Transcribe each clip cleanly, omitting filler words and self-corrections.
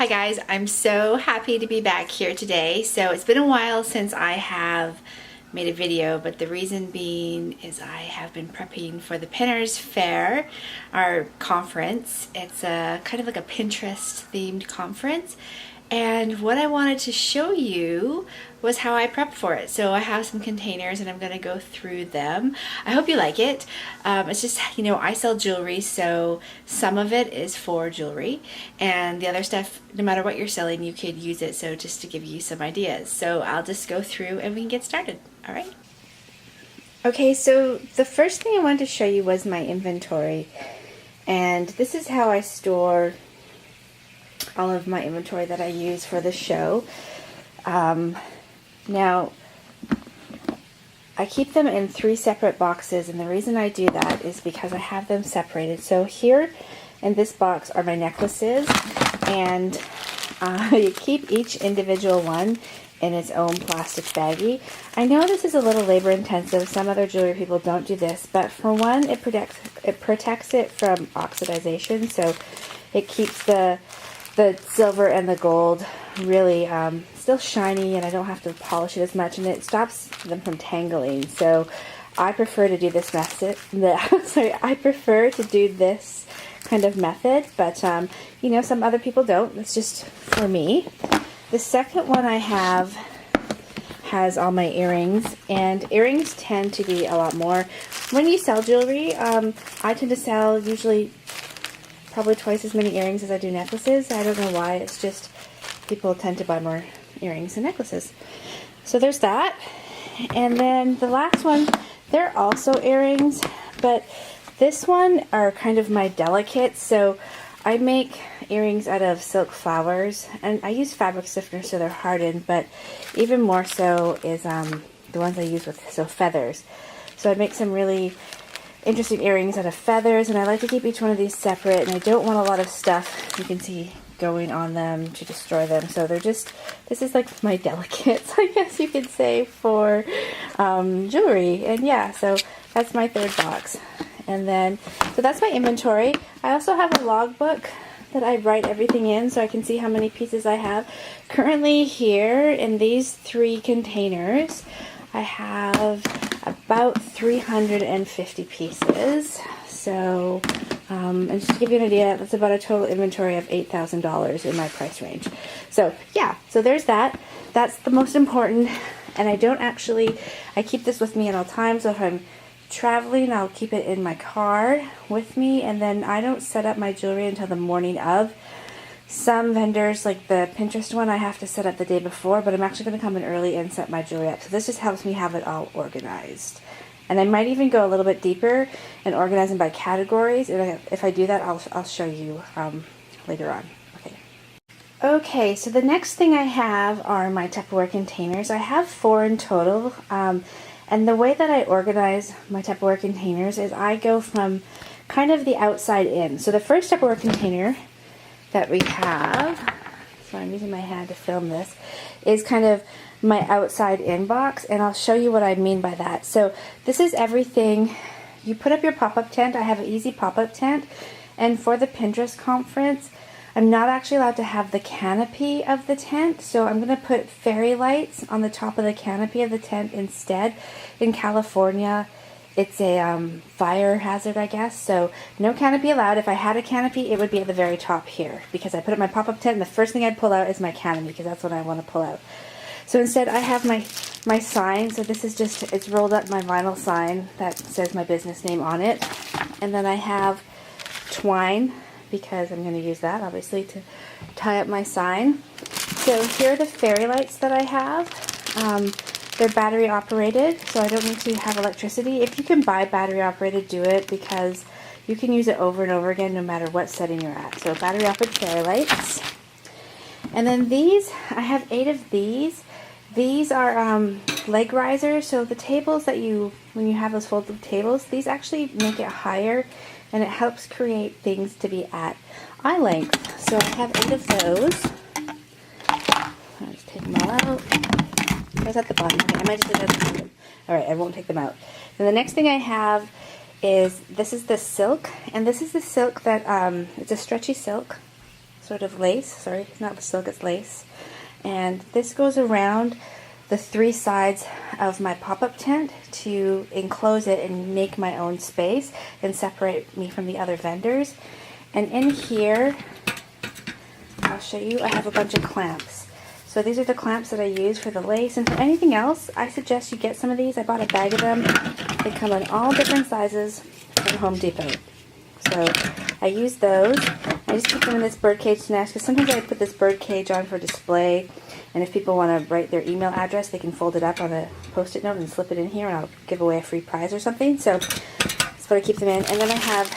Hi guys, I'm so happy to be back here today. So it's been a while since I have made a video, but the reason being is I have been prepping for the Pinners Fair, our conference. It's a kind of like a Pinterest themed conference. And what I wanted to show you was how I prep for it. So I have some containers and I'm going to go through them. I hope you like it. It's just, you know, I sell jewelry, so some of it is for jewelry. And the other stuff, no matter what you're selling, you could use it. So just to give you some ideas. So I'll just go through and we can get started. All right. Okay, so the first thing I wanted to show you was my inventory. And this is how I store all of my inventory that I use for the show. Now, I keep them in 3 separate boxes, and the reason I do that is because I have them separated. So here in this box are my necklaces, and you keep each individual one in its own plastic baggie. I know this is a little labor intensive. Some other jewelry people don't do this, but for one, it protects it from oxidization, so it keeps the silver and the gold really still shiny, and I don't have to polish it as much, and it stops them from tangling. So I prefer to do this method. I prefer to do this kind of method, but you know, some other people don't. It's just for me. The second one I have has all my earrings, and earrings tend to be a lot more. When you sell jewelry, I tend to sell usually probably twice as many earrings as I do necklaces. I don't know why, it's just people tend to buy more earrings and necklaces. So there's that. And then the last one, they're also earrings, but this one are kind of my delicates. So I make earrings out of silk flowers, and I use fabric stiffeners so they're hardened, but even more so is the ones I use with feathers. So I make some really interesting earrings out of feathers, and I like to keep each one of these separate, and I don't want a lot of stuff you can see going on them to destroy them. So they're just, this is like my delicates, I guess you could say, for jewelry. And yeah, so that's my third box. And then, so that's my inventory. I also have a logbook that I write everything in so I can see how many pieces I have. Currently here in these 3 containers, I have about 350 pieces. So, and just to give you an idea, that's about a total inventory of $8,000 in my price range. So yeah, so there's that. That's the most important. And I don't actually, I keep this with me at all times. So if I'm traveling, I'll keep it in my car with me, and then I don't set up my jewelry until the morning of. Some vendors, like the Pinterest one, I have to set up the day before, but I'm actually going to come in early and set my jewelry up. So this just helps me have it all organized. And I might even go a little bit deeper and organize them by categories. And if I do that, I'll show you later on. Okay, so the next thing I have are my Tupperware containers. I have 4 in total. And the way that I organize my Tupperware containers is I go from kind of the outside in. So the first Tupperware container that we have, so I'm using my hand to film this, is kind of my outside in box, and I'll show you what I mean by that. So this is everything. You put up your pop-up tent. I have an easy pop-up tent, and for the Pinterest conference, I'm not actually allowed to have the canopy of the tent, so I'm going to put fairy lights on the top of the canopy of the tent instead. In California, it's a fire hazard, I guess, so no canopy allowed. If I had a canopy, it would be at the very top here, because I put up my pop-up tent, and the first thing I'd pull out is my canopy, because that's what I want to pull out. So instead, I have my sign. So this is just, it's rolled up my vinyl sign that says my business name on it. And then I have twine, because I'm going to use that, obviously, to tie up my sign. So here are the fairy lights that I have. They're battery operated, so I don't need to have electricity. If you can buy battery operated, do it, because you can use it over and over again no matter what setting you're at. So battery operated fairy lights. And then these, I have 8 of these. These are leg risers, so the tables that when you have those folded tables, these actually make it higher, and it helps create things to be at eye length. So I have 8 of those. I'll just take them all out. I was at the bottom. Okay, I might just leave it at the bottom. Alright, I won't take them out. Then the next thing I have is, this is the silk, and this is the silk that, it's a stretchy silk. sort of lace. Sorry, not silk, it's lace. And this goes around the 3 sides of my pop-up tent to enclose it and make my own space and separate me from the other vendors. And in here, I'll show you, I have a bunch of clamps. So these are the clamps that I use for the lace, and for anything else, I suggest you get some of these. I bought a bag of them. They come in all different sizes from Home Depot. So I use those. I just keep them in this birdcage nest because sometimes I put this birdcage on for display, and if people want to write their email address, they can fold it up on a post-it note and slip it in here, and I'll give away a free prize or something. So that's what I keep them in. And then I have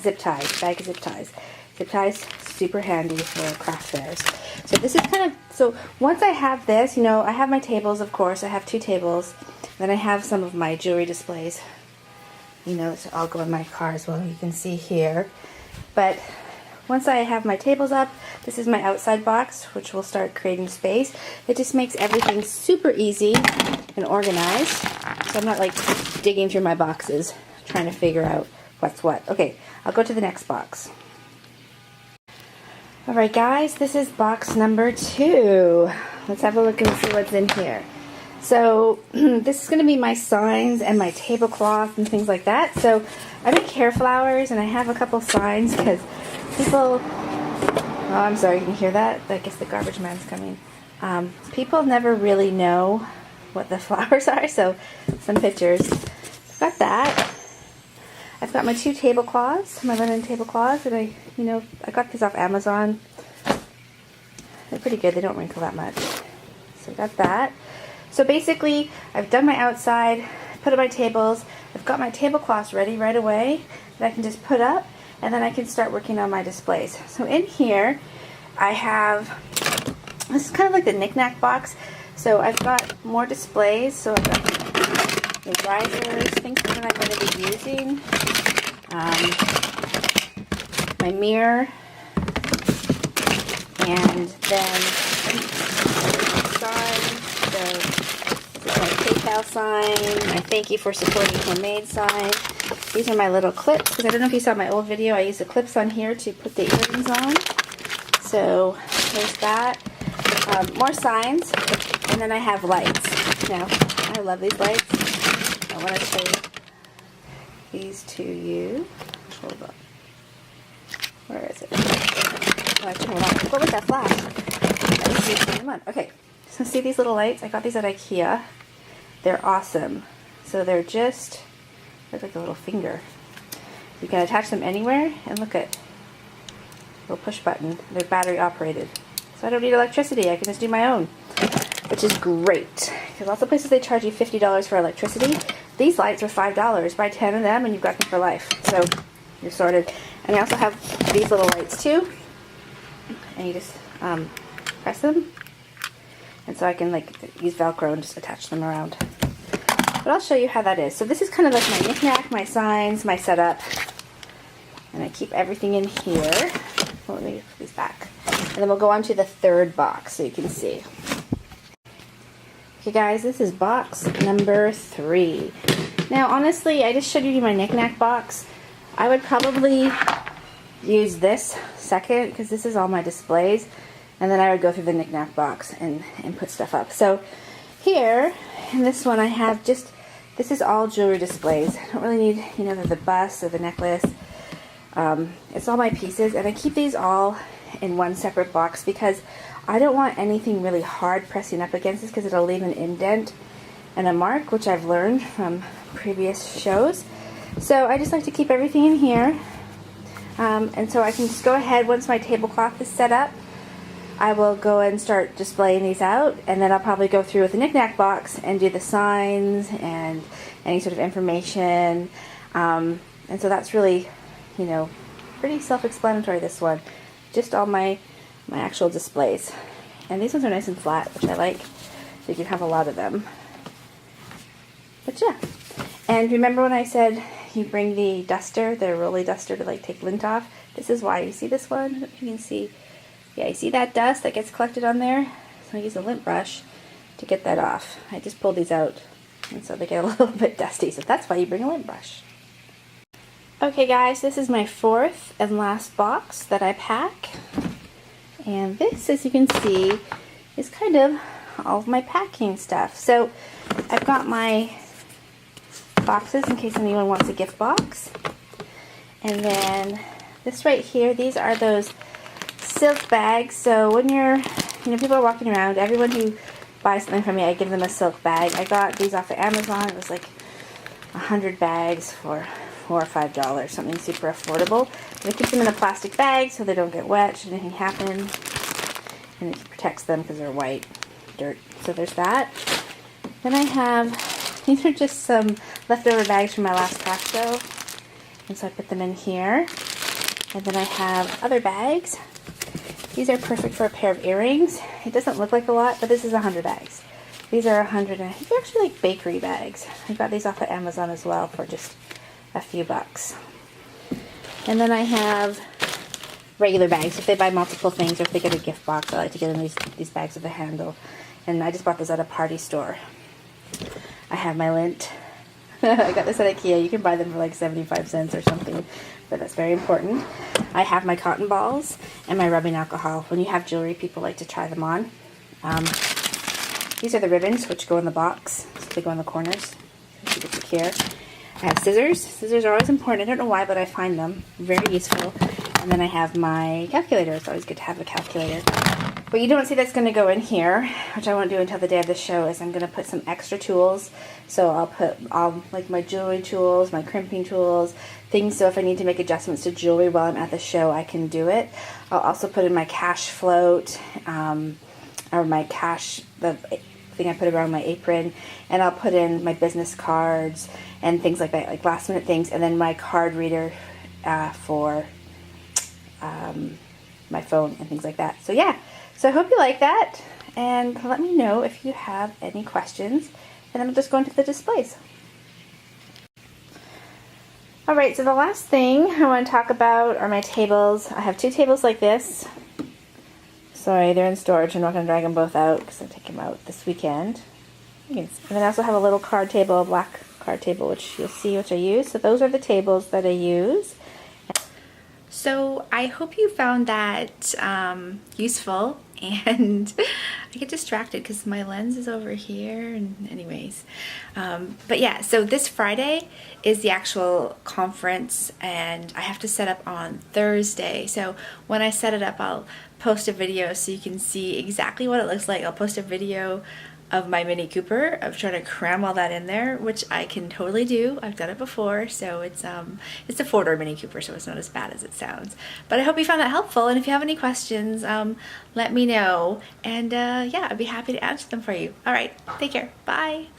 zip ties, bag of zip ties. Zip ties, super handy for craft fairs. So this is kind of, so once I have this, you know, I have my tables, of course. I have 2 tables. Then I have some of my jewelry displays. You know, so I'll go in my car as well. You can see here. But once I have my tables up, this is my outside box, which will start creating space. It just makes everything super easy and organized. So I'm not like digging through my boxes, trying to figure out what's what. Okay, I'll go to the next box. Alright guys, this is box number 2. Let's have a look and see what's in here. So this is going to be my signs and my tablecloth and things like that. So I make hair flowers and I have a couple signs because people, oh I'm sorry, you can hear that? I guess the garbage man's coming. People never really know what the flowers are, so some pictures. I've got that. I've got my 2 tablecloths, my linen tablecloths, and I got these off Amazon. They're pretty good, they don't wrinkle that much. So I got that. So basically, I've done my outside, put up my tables, I've got my tablecloths ready right away that I can just put up, and then I can start working on my displays. So in here, I have, this is kind of like the knick-knack box. So I've got more displays, so I've got the risers, things that I'm going to be using, my mirror, and then sign. So this is my PayPal sign, my thank you for supporting homemade sign. These are my little clips, because I don't know if you saw my old video, I used the clips on here to put the earrings on. So there's that. More signs, and then I have lights. Now, I love these lights. I want to show these to you. Hold on. Where is it? Oh, I turned it on. What was that flash? I just need to turn them on. Okay, so see these little lights? I got these at IKEA. They're awesome. So they're just, look like a little finger. You can attach them anywhere, and look at little push button. They're battery operated. So I don't need electricity. I can just do my own, which is great. Because lots of places they charge you $50 for electricity. These lights are $5. Buy 10 of them and you've got them for life. So you're sorted. And I also have these little lights too. And you just press them. And so I can like use Velcro and just attach them around. But I'll show you how that is. So this is kind of like my knick-knack, my signs, my setup. And I keep everything in here. Well, let me put these back. And then we'll go on to the 3rd box so you can see. Okay guys, this is box number 3. Now honestly, I just showed you my knick-knack box. I would probably use this second because this is all my displays. And then I would go through the knick-knack box and put stuff up. So here, in this one I have just, this is all jewelry displays. I don't really need, the bust or the necklace. It's all my pieces, and I keep these all in one separate box because I don't want anything really hard pressing up against this because it'll leave an indent and a mark, which I've learned from previous shows. So I just like to keep everything in here. And so I can just go ahead, once my tablecloth is set up, I will go and start displaying these out, and then I'll probably go through with the knick-knack box and do the signs and any sort of information. And so that's really, pretty self-explanatory, this one. Just all my actual displays. And these ones are nice and flat, which I like. So you can have a lot of them. But yeah. And remember when I said you bring the duster, the rolly duster, to like take lint off? This is why. You see this one? You can see. Yeah, you see that dust that gets collected on there? So I use a lint brush to get that off. I just pulled these out, and so they get a little bit dusty. So that's why you bring a lint brush. Okay guys, this is my 4th and last box that I pack. And this, as you can see, is kind of all of my packing stuff. So I've got my boxes in case anyone wants a gift box. And then this right here, these are those silk bags. So when people are walking around, everyone who buys something from me, I give them a silk bag. I got these off of Amazon. It was like 100 bags for $4 or $5, something super affordable. And I keep them in a plastic bag so they don't get wet should anything happen. And it protects them because they're white dirt. So there's that. Then I have, these are just some leftover bags from my last craft show. And so I put them in here. And then I have other bags. These are perfect for a pair of earrings. It doesn't look like a lot, but this is 100 bags. These are 100, and I think they're actually like bakery bags. I got these off of Amazon as well for just a few bucks. And then I have regular bags. If they buy multiple things or if they get a gift box, I like to get them these bags with a handle. And I just bought those at a party store. I have my lint. I got this at IKEA. You can buy them for like 75 cents or something, but that's very important. I have my cotton balls and my rubbing alcohol. When you have jewelry, people like to try them on. These are the ribbons which go in the box. So they go in the corners. Keep it secure. I have scissors. Scissors are always important. I don't know why, but I find them very useful. And then I have my calculator. It's always good to have a calculator. What you don't see that's going to go in here, which I won't do until the day of the show, is I'm going to put some extra tools. So I'll put like my jewelry tools, my crimping tools, things so if I need to make adjustments to jewelry while I'm at the show, I can do it. I'll also put in my cash float, or my cash, the thing I put around my apron, and I'll put in my business cards and things like that, like last minute things, and then my card reader for my phone and things like that. So yeah. So I hope you like that, and let me know if you have any questions, and then I'll just go into the displays. Alright, so the last thing I want to talk about are my tables. I have two tables like this. Sorry, they're in storage. I'm not going to drag them both out because I'll take them out this weekend. And then I also have a little card table, a black card table, which you'll see which I use. So those are the tables that I use. So I hope you found that useful, and I get distracted because my lens is over here, and anyways. But yeah, so this Friday is the actual conference, and I have to set up on Thursday. So when I set it up, I'll post a video so you can see exactly what it looks like. I'll post a video of my Mini Cooper, of trying to cram all that in there, which I can totally do. I've done it before, so it's a 4-door Mini Cooper, so it's not as bad as it sounds. But I hope you found that helpful, and if you have any questions, let me know, and yeah, I'd be happy to answer them for you. Alright, take care. Bye!